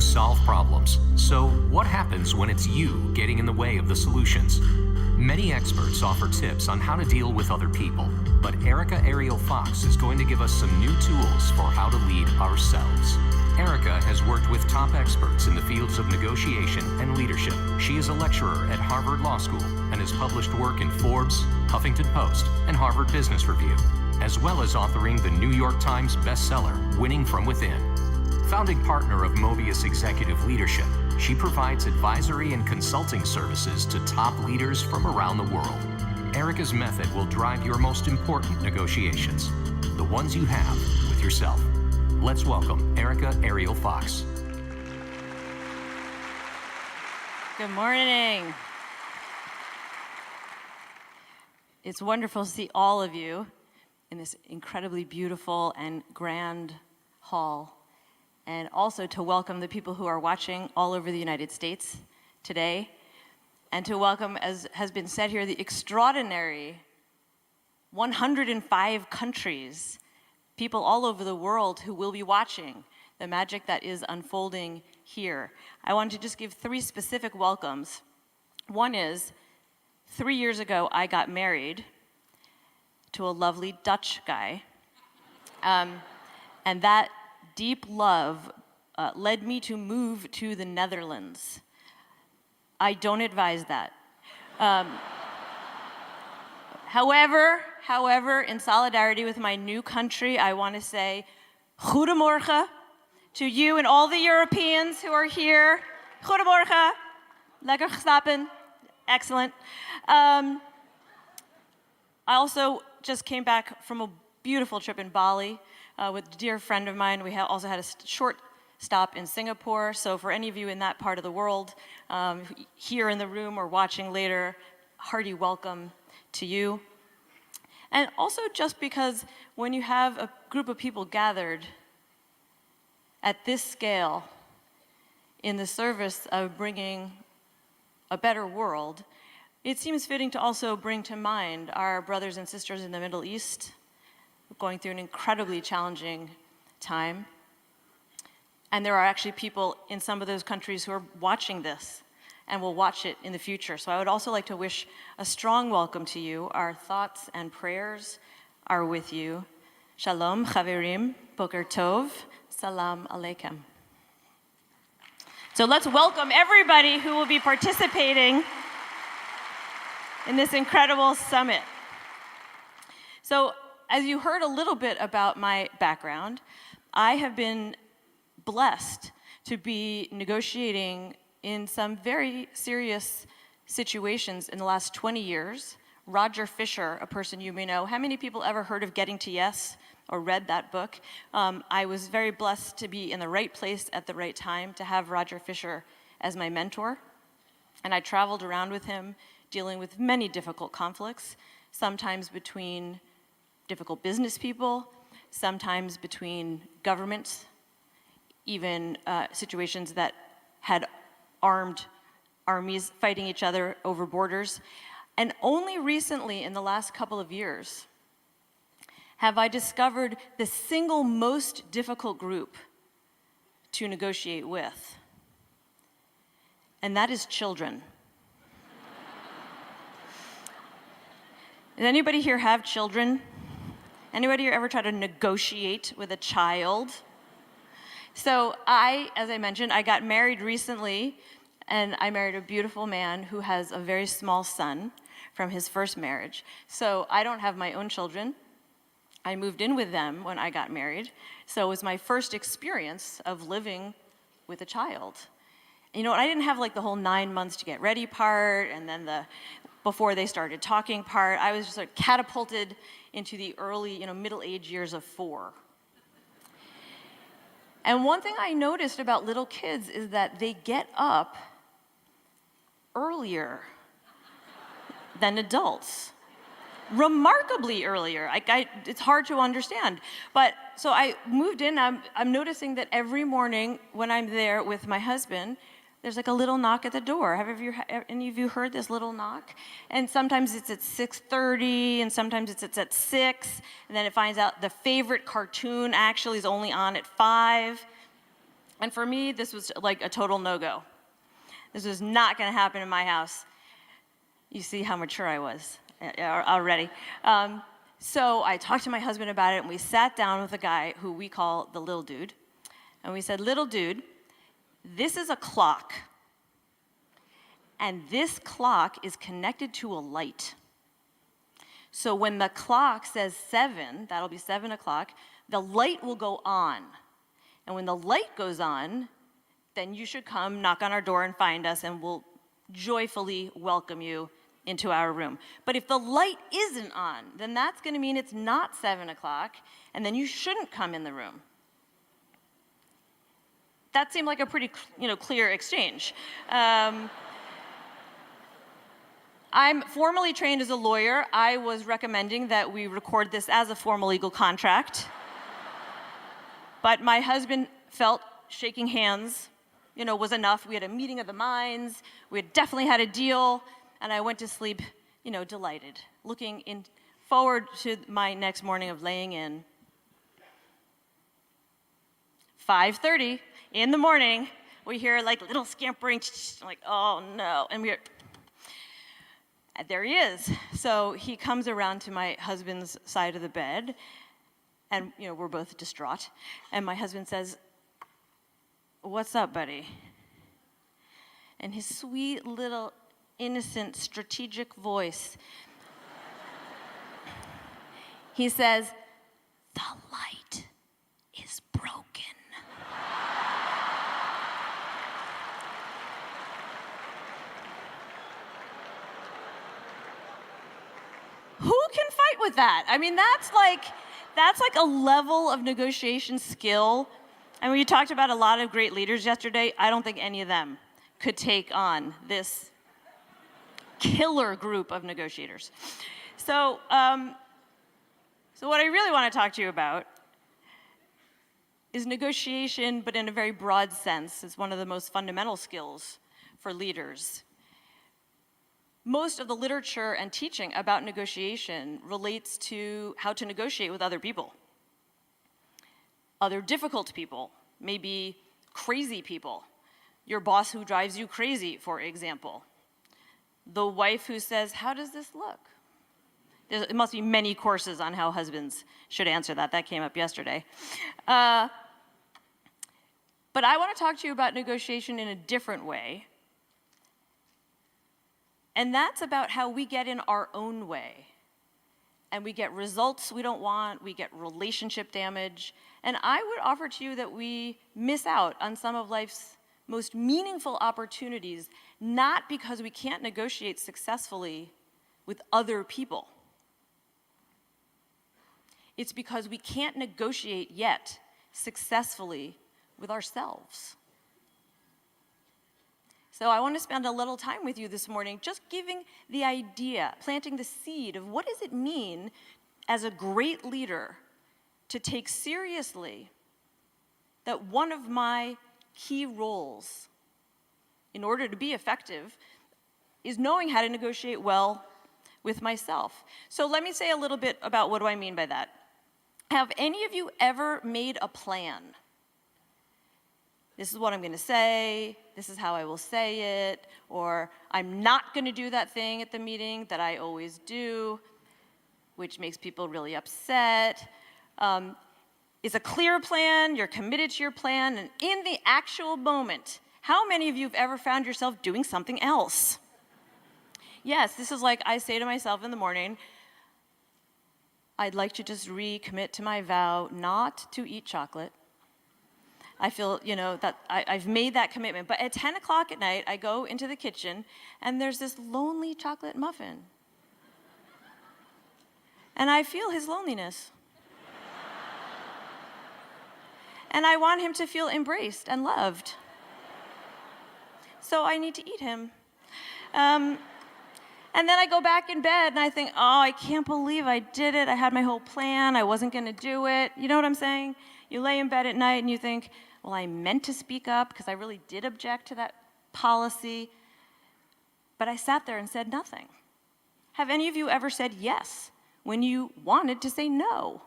solve problems. So what happens when it's you getting in the way of the solutions? Many experts offer tips on how to deal with other people, but Ariel Fox is going to give us some new tools for how to lead ourselves. Erica has worked with top experts in the fields of negotiation and leadership. She is a lecturer at Harvard Law School and has published work in Forbes, Huffington Post, and Harvard Business Review, as well as authoring the New York Times bestseller, Winning from Within. Founding partner of Mobius Executive Leadership, she provides advisory and consulting services to top leaders from around the world. Erica's method will drive your most important negotiations, the ones you have with yourself. Let's welcome Ariel Fox. Good morning. It's wonderful to see all of you in this incredibly beautiful and grand hall, and also to welcome the people who are watching all over the United States today, and to welcome, as has been said here, the extraordinary 105 countries, people all over the world who will be watching the magic that is unfolding here. I want to just give 3 specific welcomes. One is, 3 years ago, I got married to a lovely Dutch guy. And that deep love led me to move to the Netherlands. I don't advise that. However, in solidarity with my new country, I want to say, Goedemorgen to you and all the Europeans who are here. Goedemorgen. Lekker geslapen. Excellent. I also just came back from a beautiful trip in Bali with a dear friend of mine. We also had a short stop in Singapore. So for any of you in that part of the world, here in the room or watching later, hearty welcome to you. And also just because when you have a group of people gathered at this scale in the service of bringing a better world, it seems fitting to also bring to mind our brothers and sisters in the Middle East, going through an incredibly challenging time. And there are actually people in some of those countries who are watching this and will watch it in the future. So I would also like to wish a strong welcome to you. Our thoughts and prayers are with you. Shalom, chaverim, boker tov, salam aleikum. So let's welcome everybody who will be participating in this incredible summit. So as you heard a little bit about my background, I have been blessed to be negotiating in some very serious situations in the last 20 years. Roger Fisher, a person you may know. How many people ever heard of Getting to Yes or read that book? I was very blessed to be in the right place at the right time, to have Roger Fisher as my mentor. And I traveled around with him, dealing with many difficult conflicts, sometimes between difficult business people, sometimes between governments, even situations that had armed armies fighting each other over borders. And only recently, in the last couple of years, have I discovered the single most difficult group to negotiate with, and that is children. Does anybody here have children? Anybody here ever try to negotiate with a child? So as I mentioned, I got married recently, and I married a beautiful man who has a very small son from his first marriage. So I don't have my own children. I moved in with them when I got married. So it was my first experience of living with a child. You know, I didn't have like the whole 9 months to get ready part, and then before they started talking part. I was just like catapulted into the early, middle-age years of 4. And one thing I noticed about little kids is that they get up earlier than adults. Remarkably earlier. It's hard to understand. But so I moved in. I'm noticing that every morning when I'm there with my husband, there's like a little knock at the door. Have any of you heard this little knock? And sometimes it's at 6:30, and sometimes it's at 6, and then it finds out the favorite cartoon actually is only on at 5. And for me, this was like a total no-go. This was not going to happen in my house. You see how mature I was already. So I talked to my husband about it, and we sat down with a guy who we call the little dude. And we said, little dude, this is a clock. And this clock is connected to a light. So when the clock says 7, that'll be 7 o'clock, the light will go on. And when the light goes on, then you should come knock on our door and find us, and we'll joyfully welcome you into our room. But if the light isn't on, then that's going to mean it's not 7 o'clock, and then you shouldn't come in the room. That seemed like a pretty, clear exchange. I'm formally trained as a lawyer. I was recommending that we record this as a formal legal contract. But my husband felt shaking hands, was enough. We had a meeting of the minds. We had definitely had a deal. And I went to sleep, delighted, looking forward to my next morning of laying in. 5:30 in the morning, we hear like little scampering, like, oh no. And there he is. So he comes around to my husband's side of the bed, and we're both distraught. And my husband says, "What's up, buddy?" And his sweet little innocent strategic voice, he says, "The light is broken." Who can fight with that? I mean, that's like a level of negotiation skill. And we talked about a lot of great leaders yesterday. I don't think any of them could take on this killer group of negotiators. So what I really want to talk to you about is negotiation, but in a very broad sense. It's one of the most fundamental skills for leaders. Most of the literature and teaching about negotiation relates to how to negotiate with other people. Other difficult people, maybe crazy people. Your boss who drives you crazy, for example. The wife who says, "How does this look?" There must be many courses on how husbands should answer that. That came up yesterday. But I want to talk to you about negotiation in a different way. And that's about how we get in our own way. And we get results we don't want, we get relationship damage. And I would offer to you that we miss out on some of life's most meaningful opportunities, not because we can't negotiate successfully with other people. It's because we can't negotiate yet successfully with ourselves. So I want to spend a little time with you this morning just giving the idea, planting the seed of what does it mean as a great leader to take seriously that one of my key roles in order to be effective is knowing how to negotiate well with myself. So let me say a little bit about what do I mean by that. Have any of you ever made a plan? This is what I'm going to say, this is how I will say it, or I'm not going to do that thing at the meeting that I always do, which makes people really upset. It's a clear plan, you're committed to your plan, and in the actual moment, how many of you have ever found yourself doing something else? Yes, this is like I say to myself in the morning, I'd like to just recommit to my vow not to eat chocolate. I feel, that I've made that commitment. But at 10 o'clock at night, I go into the kitchen, and there's this lonely chocolate muffin. And I feel his loneliness. And I want him to feel embraced and loved. So I need to eat him. And then I go back in bed, and I think, oh, I can't believe I did it. I had my whole plan. I wasn't going to do it. You know what I'm saying? You lay in bed at night, and you think, well, I meant to speak up because I really did object to that policy, but I sat there and said nothing. Have any of you ever said yes when you wanted to say no?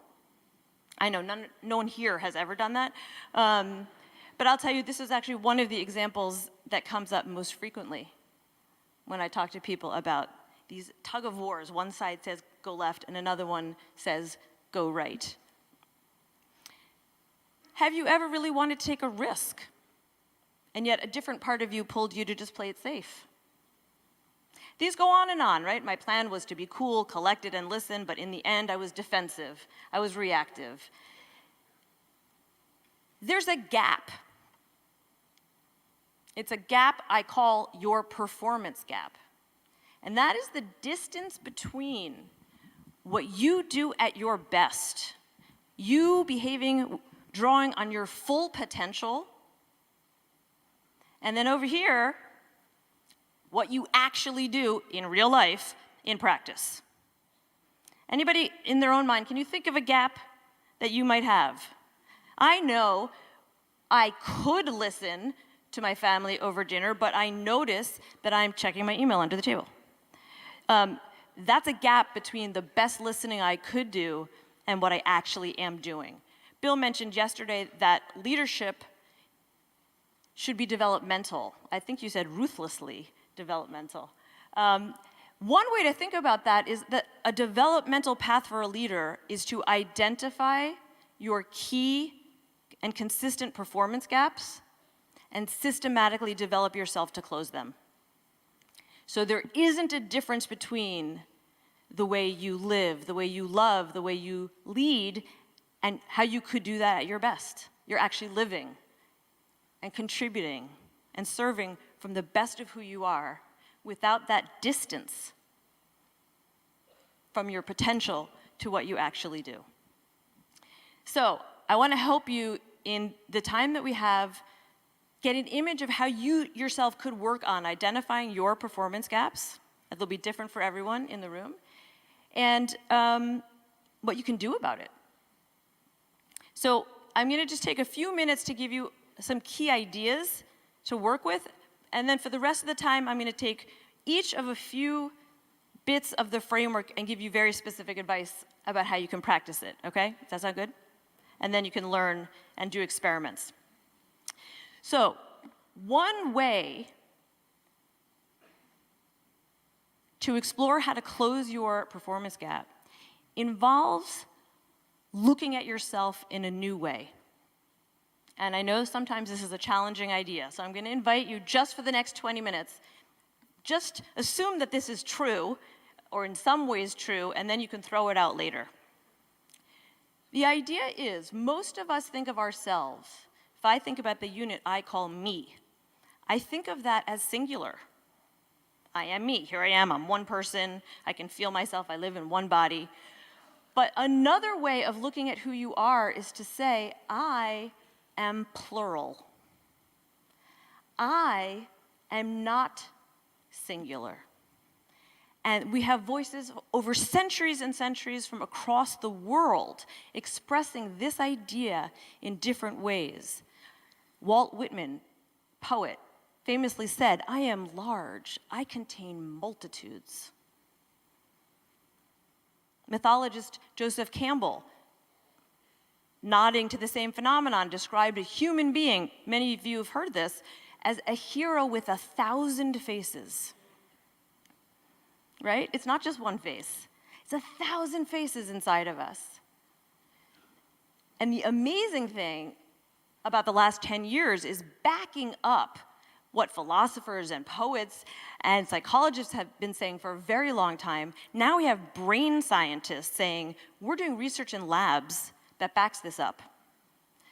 I know no one here has ever done that, But I'll tell you, this is actually one of the examples that comes up most frequently when I talk to people about these tug of wars. One side says go left and another one says go right. Have you ever really wanted to take a risk, and yet a different part of you pulled you to just play it safe? These go on, right? My plan was to be cool, collected, and listen, but in the end, I was defensive. I was reactive. There's a gap. It's a gap I call your performance gap. And that is the distance between what you do at your best, you behaving, drawing on your full potential, and then over here, what you actually do in real life, in practice. Anybody in their own mind, can you think of a gap that you might have? I know I could listen to my family over dinner, but I notice that I'm checking my email under the table. That's a gap between the best listening I could do and what I actually am doing. Bill mentioned yesterday that leadership should be developmental. I think you said ruthlessly developmental. One way to think about that is that a developmental path for a leader is to identify your key and consistent performance gaps and systematically develop yourself to close them. So there isn't a difference between the way you live, the way you love, the way you lead, and how you could do that at your best. You're actually living and contributing and serving from the best of who you are without that distance from your potential to what you actually do. So I want to help you in the time that we have get an image of how you yourself could work on identifying your performance gaps. They'll be different for everyone in the room, and what you can do about it. So I'm going to just take a few minutes to give you some key ideas to work with, and then for the rest of the time, I'm going to take each of a few bits of the framework and give you very specific advice about how you can practice it, okay? Does that sound good? And then you can learn and do experiments. So, one way to explore how to close your performance gap involves looking at yourself in a new way. And I know sometimes this is a challenging idea, so I'm going to invite you just for the next 20 minutes, just assume that this is true, or in some ways true, and then you can throw it out later. The idea is, most of us think of ourselves, if I think about the unit I call me, I think of that as singular. I am me, here I am, I'm one person, I can feel myself, I live in one body. But another way of looking at who you are is to say, I am plural. I am not singular. And we have voices over centuries and centuries from across the world expressing this idea in different ways. Walt Whitman, poet, famously said, I am large, I contain multitudes. Mythologist Joseph Campbell, nodding to the same phenomenon, described a human being, many of you have heard this, as a hero with 1,000 faces. Right? It's not just one face. It's 1,000 faces inside of us. And the amazing thing about the last 10 years is backing up what philosophers and poets and psychologists have been saying for a very long time. Now we have brain scientists saying, we're doing research in labs that backs this up.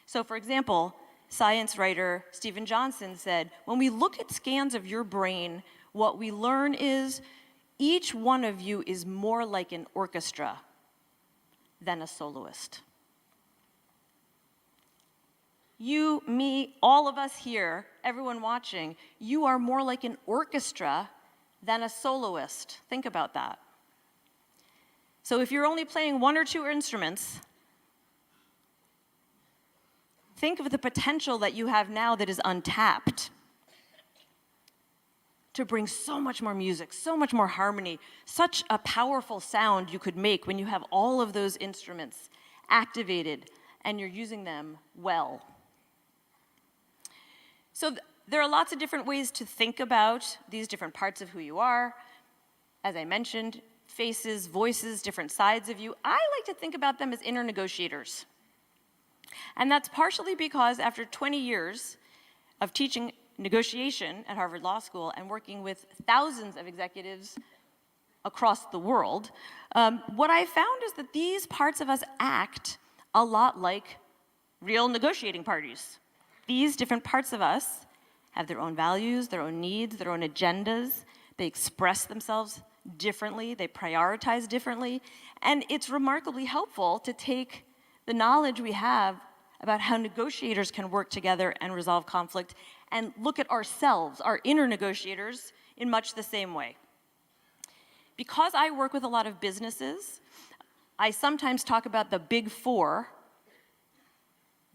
So for example, science writer Stephen Johnson said, when we look at scans of your brain, what we learn is each one of you is more like an orchestra than a soloist. You, me, all of us here, everyone watching, you are more like an orchestra than a soloist. Think about that. So if you're only playing one or two instruments, think of the potential that you have now that is untapped to bring so much more music, so much more harmony, such a powerful sound you could make when you have all of those instruments activated and you're using them well. So there are lots of different ways to think about these different parts of who you are. As I mentioned, faces, voices, different sides of you. I like to think about them as inner negotiators. And that's partially because after 20 years of teaching negotiation at Harvard Law School and working with thousands of executives across the world, what I found is that these parts of us act a lot like real negotiating parties. These different parts of us have their own values, their own needs, their own agendas. They express themselves differently, they prioritize differently, and it's remarkably helpful to take the knowledge we have about how negotiators can work together and resolve conflict and look at ourselves, our inner negotiators, in much the same way. Because I work with a lot of businesses, I sometimes talk about the big four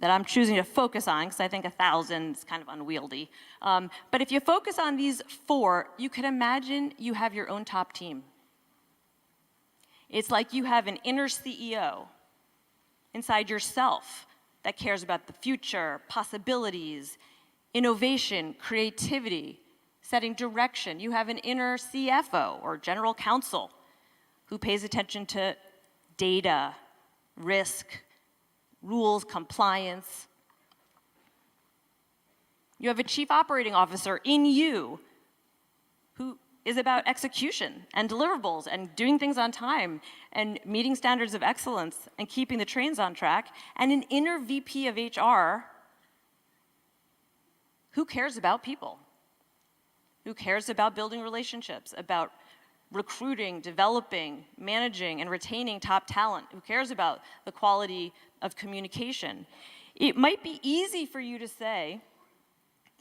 that I'm choosing to focus on, because I think 1,000 is kind of unwieldy. But if you focus on these four, you can imagine you have your own top team. It's like you have an inner CEO inside yourself that cares about the future, possibilities, innovation, creativity, setting direction. You have an inner CFO or general counsel who pays attention to data, risk, rules, compliance. You have a chief operating officer in you who is about execution and deliverables and doing things on time and meeting standards of excellence and keeping the trains on track, and an inner VP of HR who cares about people, who cares about building relationships, about recruiting, developing, managing, and retaining top talent, who cares about the quality of communication. It might be easy for you to say,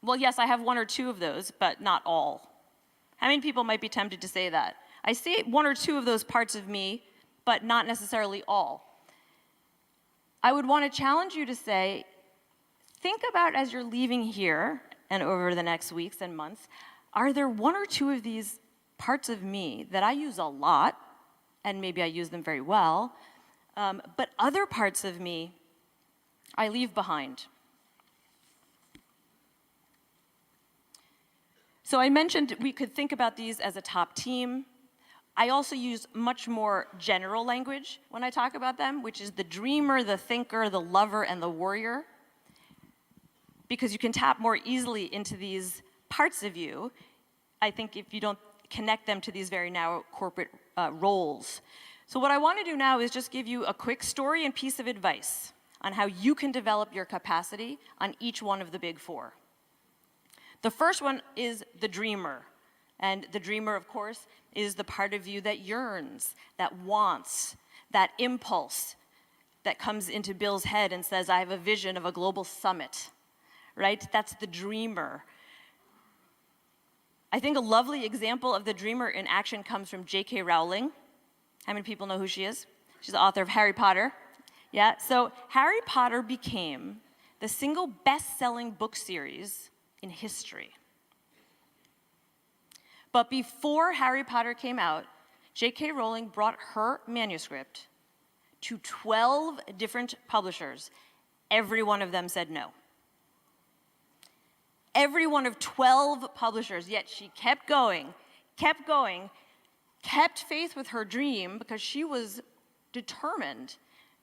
well, yes, I have one or two of those, but not all. How many people might be tempted to say that? I see one or two of those parts of me, but not necessarily all. I would want to challenge you to say, think about as you're leaving here and over the next weeks and months, are there one or two of these parts of me that I use a lot, and maybe I use them very well, but other parts of me I leave behind? So I mentioned we could think about these as a top team. I also use much more general language when I talk about them, which is the dreamer, the thinker, the lover, and the warrior, because you can tap more easily into these parts of you, I think, if you don't connect them to these very narrow corporate roles. So what I want to do now is just give you a quick story and piece of advice on how you can develop your capacity on each one of the big four. The first one is the dreamer. And the dreamer, of course, is the part of you that yearns, that wants, that impulse that comes into Bill's head and says, I have a vision of a global summit, right? That's the dreamer. I think a lovely example of the dreamer in action comes from J.K. Rowling. How many people know who she is? She's the author of Harry Potter. Yeah, so Harry Potter became the single best-selling book series in history. But before Harry Potter came out, J.K. Rowling brought her manuscript to 12 different publishers. Every one of them said no. Every one of 12 publishers, yet she kept going, kept faith with her dream because she was determined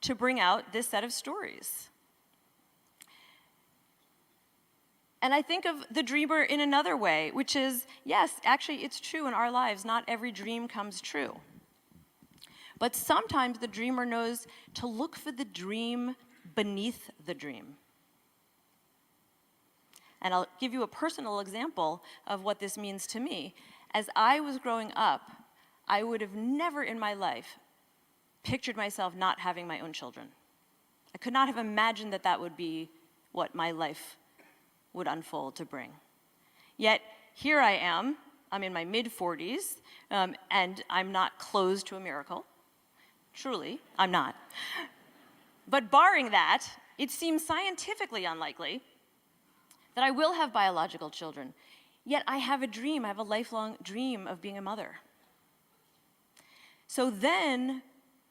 to bring out this set of stories. And I think of the dreamer in another way, which is, yes, actually it's true in our lives, not every dream comes true. But sometimes the dreamer knows to look for the dream beneath the dream. And I'll give you a personal example of what this means to me. As I was growing up, I would have never in my life pictured myself not having my own children. I could not have imagined that that would be what my life would unfold to bring. Yet here I am, I'm in my mid-40s, and I'm not closed to a miracle. Truly, I'm not. But barring that, it seems scientifically unlikely that I will have biological children. Yet I have a dream, I have a lifelong dream of being a mother. So then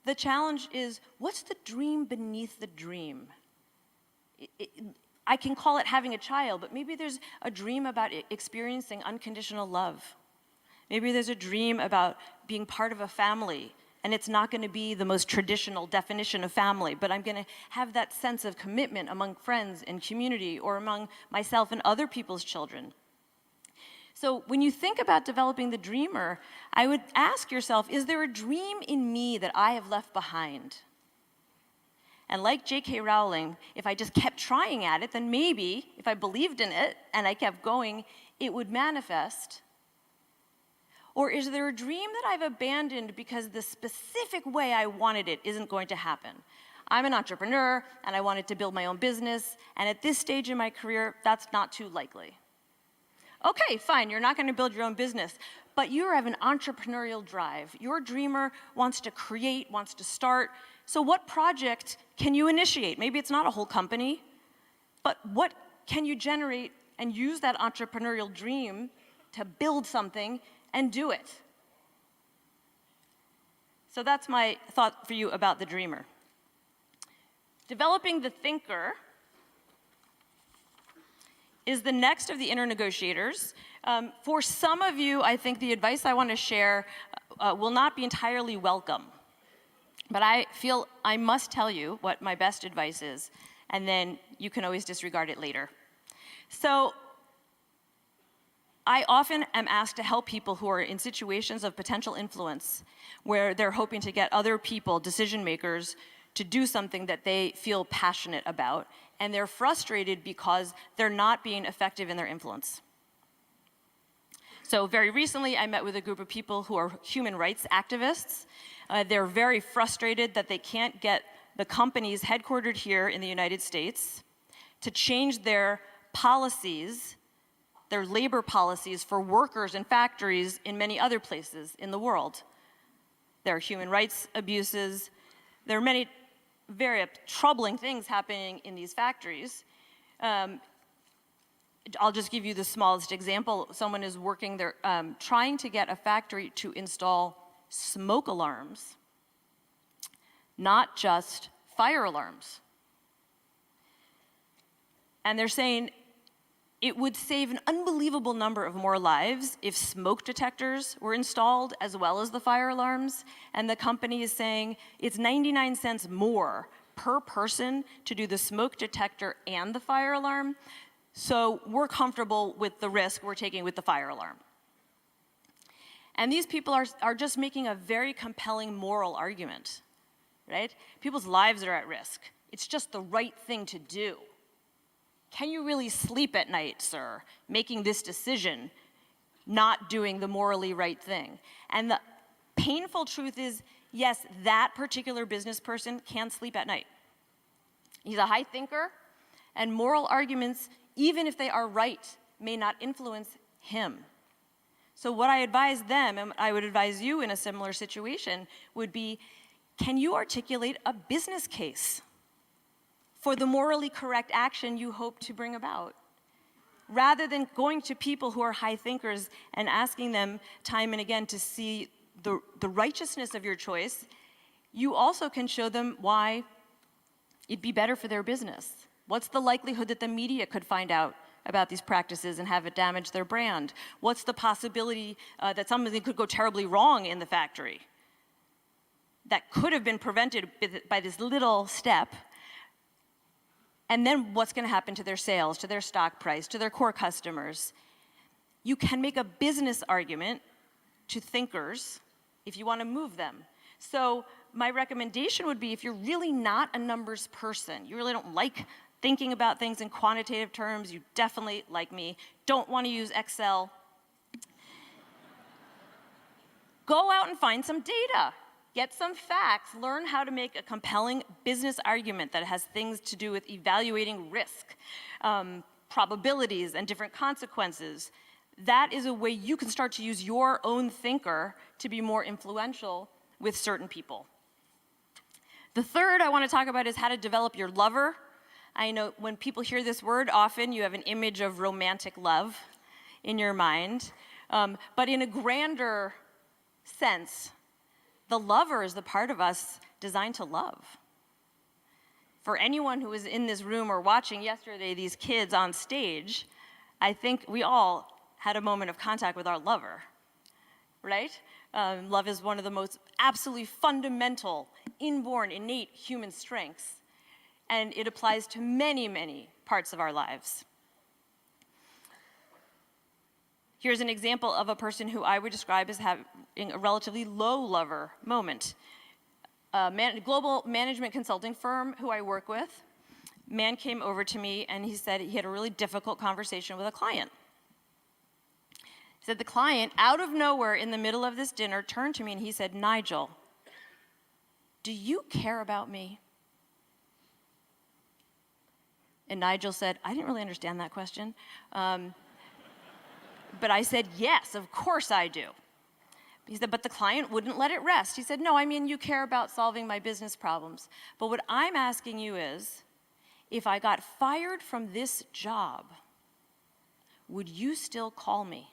the challenge is, what's the dream beneath the dream? I can call it having a child, but maybe there's a dream about experiencing unconditional love. Maybe there's a dream about being part of a family, and it's not going to be the most traditional definition of family, but I'm going to have that sense of commitment among friends and community, or among myself and other people's children. So when you think about developing the dreamer, I would ask yourself, is there a dream in me that I have left behind? And like J.K. Rowling, if I just kept trying at it, then maybe, if I believed in it and I kept going, it would manifest. Or is there a dream that I've abandoned because the specific way I wanted it isn't going to happen? I'm an entrepreneur, and I wanted to build my own business, and at this stage in my career, that's not too likely. Okay, fine, you're not going to build your own business, but you have an entrepreneurial drive. Your dreamer wants to create, wants to start. So what project can you initiate? Maybe it's not a whole company, but what can you generate and use that entrepreneurial dream to build something and do it? So that's my thought for you about the dreamer. Developing the thinker is the next of the inner negotiators. For some of you, I think the advice I want to share will not be entirely welcome. But I feel I must tell you what my best advice is, and then you can always disregard it later. So I often am asked to help people who are in situations of potential influence, where they're hoping to get other people, decision makers, to do something that they feel passionate about, and they're frustrated because they're not being effective in their influence. So very recently, I met with a group of people who are human rights activists. They're very frustrated that they can't get the companies headquartered here in the United States to change their policies, their labor policies for workers in factories in many other places in the world. There are human rights abuses. There are many very troubling things happening in these factories. I'll just give you the smallest example. Someone is working there, trying to get a factory to install smoke alarms, not just fire alarms. And they're saying it would save an unbelievable number of more lives if smoke detectors were installed as well as the fire alarms. And the company is saying it's 99 cents more per person to do the smoke detector and the fire alarm. So we're comfortable with the risk we're taking with the fire alarm. And these people are just making a very compelling moral argument, right? People's lives are at risk. It's just the right thing to do. Can you really sleep at night, sir, making this decision, not doing the morally right thing? And the painful truth is, yes, that particular business person can sleep at night. He's a high thinker, and moral arguments, even if they are right, may not influence him. So what I advise them, and I would advise you in a similar situation, would be, can you articulate a business case for the morally correct action you hope to bring about? Rather than going to people who are high thinkers and asking them time and again to see the righteousness of your choice, you also can show them why it'd be better for their business. What's the likelihood that the media could find out about these practices and have it damage their brand? What's the possibility that something could go terribly wrong in the factory that could have been prevented by this little step? And then what's going to happen to their sales, to their stock price, to their core customers? You can make a business argument to thinkers if you want to move them. So my recommendation would be, if you're really not a numbers person, you really don't like thinking about things in quantitative terms, you definitely, like me, don't want to use Excel, go out and find some data. Get some facts, learn how to make a compelling business argument that has things to do with evaluating risk, probabilities, and different consequences. That is a way you can start to use your own thinker to be more influential with certain people. The third I want to talk about is how to develop your lover. I know when people hear this word, often you have an image of romantic love in your mind. But in a grander sense, the lover is the part of us designed to love. for anyone who was in this room or watching yesterday these kids on stage, I think we all had a moment of contact with our lover, right? Love is one of the most absolutely fundamental, inborn, innate human strengths, and it applies to many, many parts of our lives. Here's an example of a person who I would describe as having a relatively low lover moment. A global management consulting firm who I work with, man came over to me and he said he had a really difficult conversation with a client. He said the client, out of nowhere in the middle of this dinner, turned to me and he said, "Nigel, do you care about me?" And Nigel said, "I didn't really understand that question." But I said, "Yes, of course I do." He said, "But the client wouldn't let it rest." He said, "No, I mean, you care about solving my business problems. But what I'm asking you is, if I got fired from this job, would you still call me?"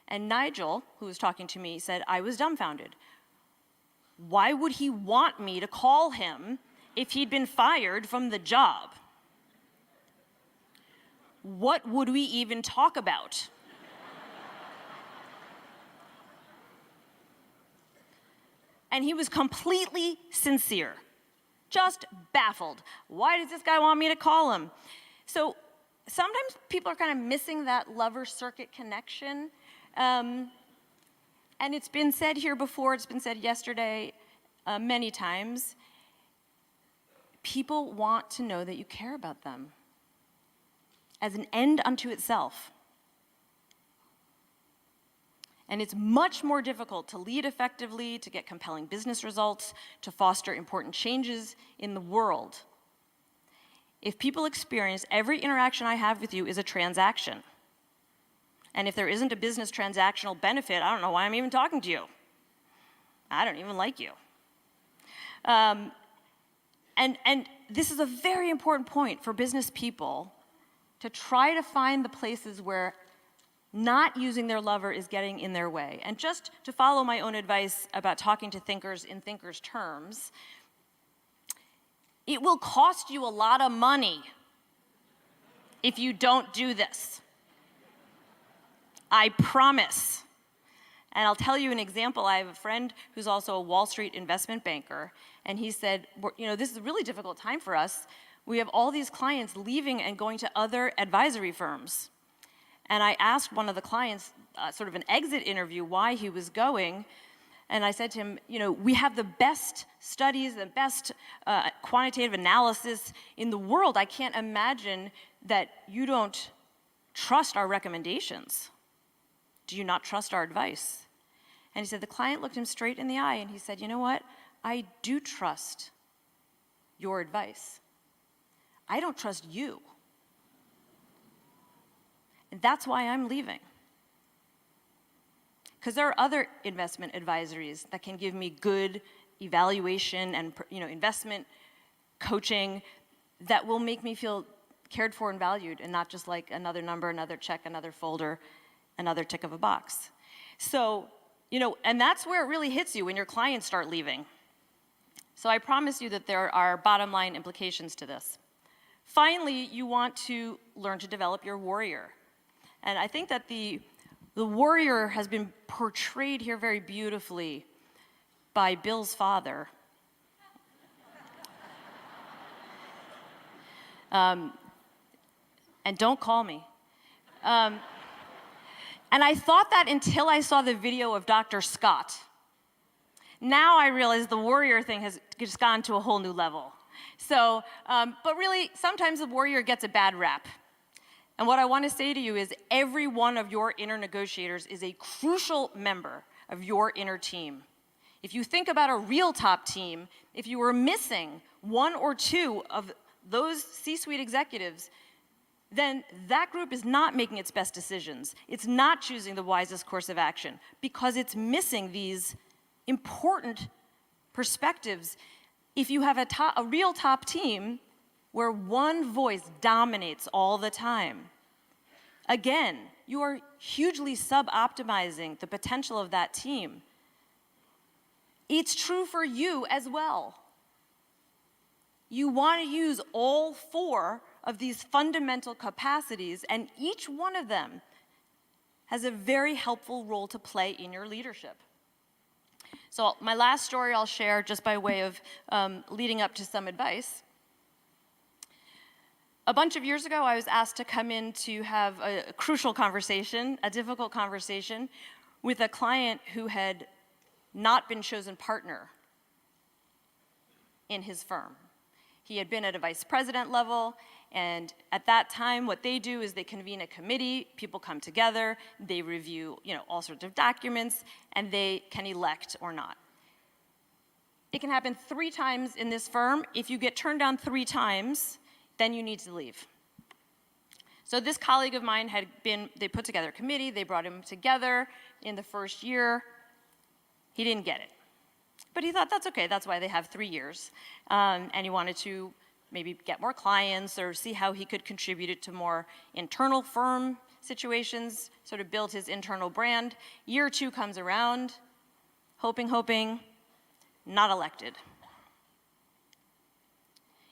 And Nigel, who was talking to me, said, "I was dumbfounded. Why would he want me to call him if he'd been fired from the job? What would we even talk about?" And he was completely sincere, just baffled. Why does this guy want me to call him? So sometimes people are kind of missing that lover circuit connection. And it's been said here before, it's been said yesterday many times. People want to know that you care about them as an end unto itself. And it's much more difficult to lead effectively, to get compelling business results, to foster important changes in the world if people experience every interaction I have with you is a transaction. And if there isn't a business transactional benefit, I don't know why I'm even talking to you. I don't even like you. And this is a very important point for business people, to try to find the places where not using their lover is getting in their way. And just to follow my own advice about talking to thinkers in thinkers' terms, it will cost you a lot of money if you don't do this. I promise. And I'll tell you an example. I have a friend who's also a Wall Street investment banker, and he said, this is a really difficult time for us. We have all these clients leaving and going to other advisory firms. And I asked one of the clients, sort of an exit interview, why he was going. And I said to him, we have the best studies, the best quantitative analysis in the world. I can't imagine that you don't trust our recommendations. Do you not trust our advice? And he said, the client looked him straight in the eye and he said, you know what? I do trust your advice. I don't trust you. And that's why I'm leaving. Because there are other investment advisories that can give me good evaluation and investment coaching that will make me feel cared for and valued, and not just like another number, another check, another folder, another tick of a box. So, and that's where it really hits you when your clients start leaving. So I promise you that there are bottom line implications to this. Finally, you want to learn to develop your warrior. And I think that the warrior has been portrayed here very beautifully by Bill's father. And don't call me. And I thought that until I saw the video of Dr. Scott. Now I realize the warrior thing has just gone to a whole new level. So, but really, sometimes the warrior gets a bad rap. And what I want to say to you is every one of your inner negotiators is a crucial member of your inner team. If you think about a real top team, if you were missing one or two of those C-suite executives, then that group is not making its best decisions. It's not choosing the wisest course of action because it's missing these important perspectives. If you have a real top team where one voice dominates all the time, again, you are hugely sub-optimizing the potential of that team. It's true for you as well. You want to use all 4 of these fundamental capacities, and each one of them has a very helpful role to play in your leadership. So my last story I'll share just by way of leading up to some advice. A bunch of years ago, I was asked to come in to have a crucial conversation, a difficult conversation, with a client who had not been chosen partner in his firm. He had been at a vice president level, and at that time, what they do is they convene a committee, people come together, they review, all sorts of documents, and they can elect or not. It can happen 3 times in this firm. If you get turned down 3 times, then you need to leave. So this colleague of mine they put together a committee, they brought him together in the first year. He didn't get it. But he thought, that's okay, that's why they have 3 years. And he wanted to maybe get more clients or see how he could contribute it to more internal firm situations, sort of build his internal brand. Year 2 comes around, hoping, not elected.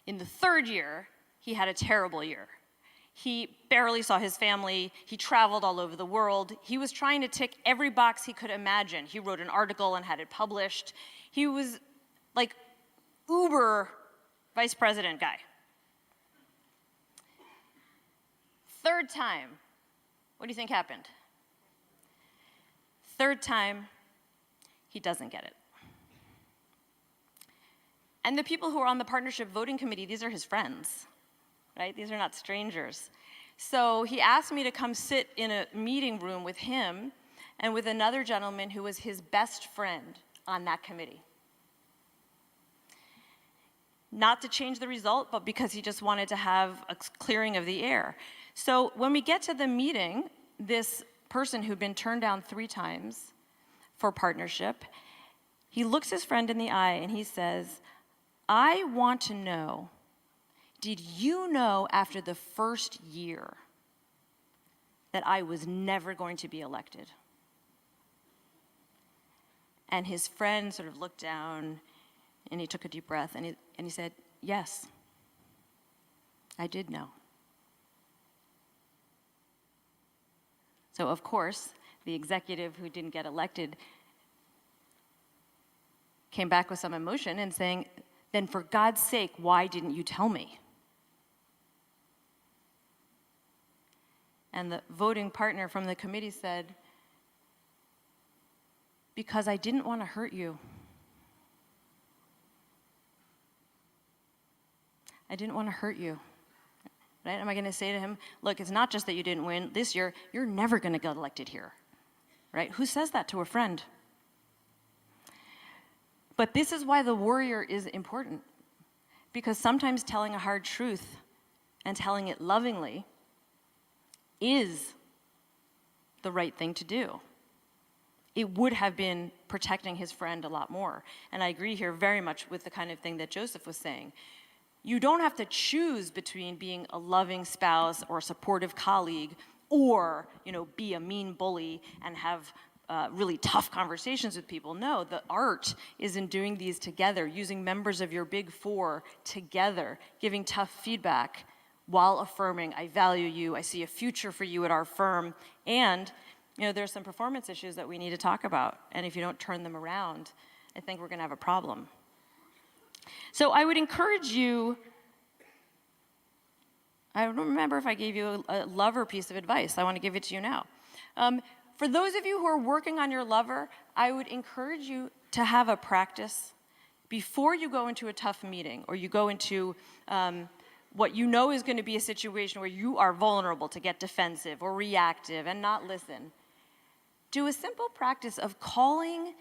In the 3rd year, he had a terrible year. He barely saw his family. He traveled all over the world. He was trying to tick every box he could imagine. He wrote an article and had it published. He was like uber vice president guy. 3rd time, what do you think happened? 3rd time, he doesn't get it. And the people who are on the partnership voting committee, these are his friends, right? These are not strangers. So he asked me to come sit in a meeting room with him and with another gentleman who was his best friend on that committee. Not to change the result, but because he just wanted to have a clearing of the air. So when we get to the meeting, this person who'd been turned down 3 times for partnership, he looks his friend in the eye and he says, I want to know, did you know after the 1st year that I was never going to be elected? And his friend sort of looked down and he took a deep breath and he said, yes, I did know. So of course, the executive who didn't get elected came back with some emotion and saying, then for God's sake, why didn't you tell me? And the voting partner from the committee said, because I didn't want to hurt you. I didn't want to hurt you. Right? Am I going to say to him, look, it's not just that you didn't win this year, you're never going to get elected here. Right? Who says that to a friend? But this is why the warrior is important. Because sometimes telling a hard truth and telling it lovingly is the right thing to do. It would have been protecting his friend a lot more. And I agree here very much with the kind of thing that Joseph was saying. You don't have to choose between being a loving spouse or a supportive colleague or, be a mean bully and have really tough conversations with people. No, the art is in doing these together, using members of your big 4 together, giving tough feedback while affirming, I value you, I see a future for you at our firm, and there's some performance issues that we need to talk about, and if you don't turn them around, I think we're going to have a problem. So I would encourage you, I don't remember if I gave you a lover piece of advice. I want to give it to you now. For those of you who are working on your lover, I would encourage you to have a practice before you go into a tough meeting or you go into what you know is going to be a situation where you are vulnerable to get defensive or reactive and not listen. Do a simple practice of calling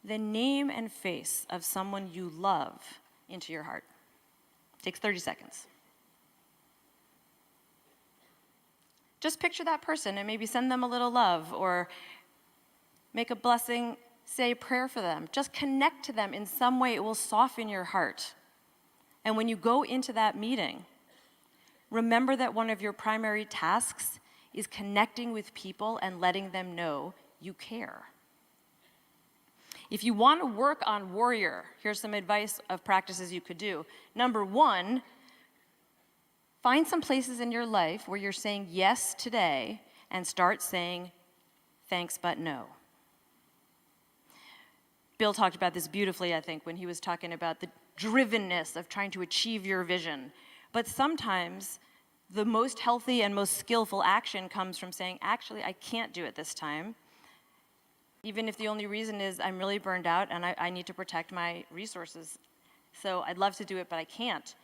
the name and face of someone you love into your heart. It takes 30 seconds. Just picture that person and maybe send them a little love or make a blessing, say a prayer for them. Just connect to them in some way. It will soften your heart. And when you go into that meeting, remember that one of your primary tasks is connecting with people and letting them know you care. If you want to work on warrior, here's some advice of practices you could do. Number one, find some places in your life where you're saying yes today and start saying thanks but no. Bill talked about this beautifully, I think, when he was talking about the drivenness of trying to achieve your vision. But sometimes the most healthy and most skillful action comes from saying, actually, I can't do it this time, even if the only reason is I'm really burned out and I need to protect my resources. So I'd love to do it, but I can't.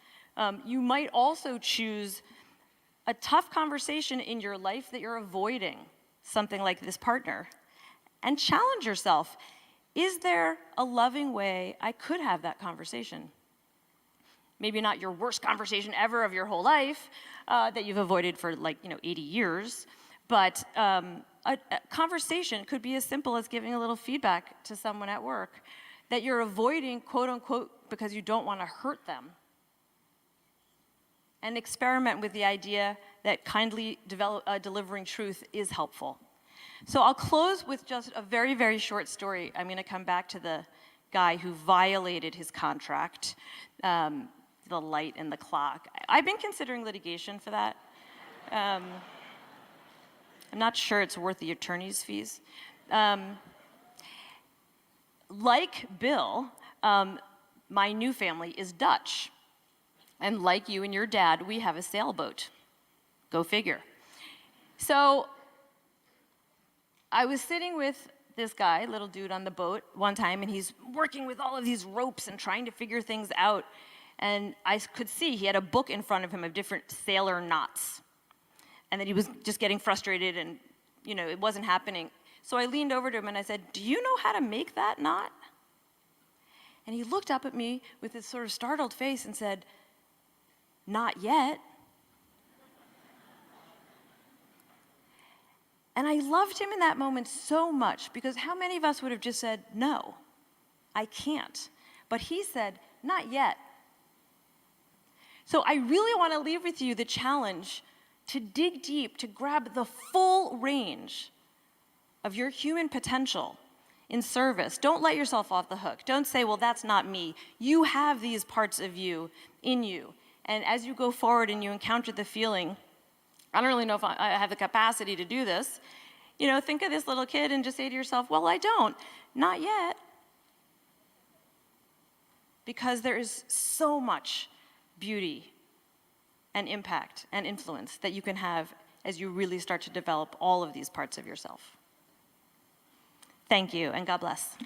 You might also choose a tough conversation in your life that you're avoiding, something like this partner, and challenge yourself. Is there a loving way I could have that conversation? Maybe not your worst conversation ever of your whole life that you've avoided for 80 years, but a conversation could be as simple as giving a little feedback to someone at work that you're avoiding, quote unquote, because you don't want to hurt them. And experiment with the idea that kindly delivering truth is helpful. So I'll close with just a very, very short story. I'm going to come back to the guy who violated his contract, the light and the clock. I've been considering litigation for that. I'm not sure it's worth the attorney's fees. Like Bill, my new family is Dutch. And like you and your dad, we have a sailboat. Go figure. So I was sitting with this guy, little dude on the boat one time, and he's working with all of these ropes and trying to figure things out. And I could see he had a book in front of him of different sailor knots. And that he was just getting frustrated and, it wasn't happening. So I leaned over to him and I said, "Do you know how to make that knot?" And he looked up at me with this sort of startled face and said, "Not yet." And I loved him in that moment so much, because how many of us would have just said, "No, I can't." But he said, "Not yet." So I really want to leave with you the challenge to dig deep, to grab the full range of your human potential in service. Don't let yourself off the hook. Don't say, "Well, that's not me." You have these parts of you in you. And as you go forward and you encounter the feeling, I don't really know if I have the capacity to do this, think of this little kid and just say to yourself, "Well, I don't. Not yet." Because there is so much beauty and impact and influence that you can have as you really start to develop all of these parts of yourself. Thank you, and God bless.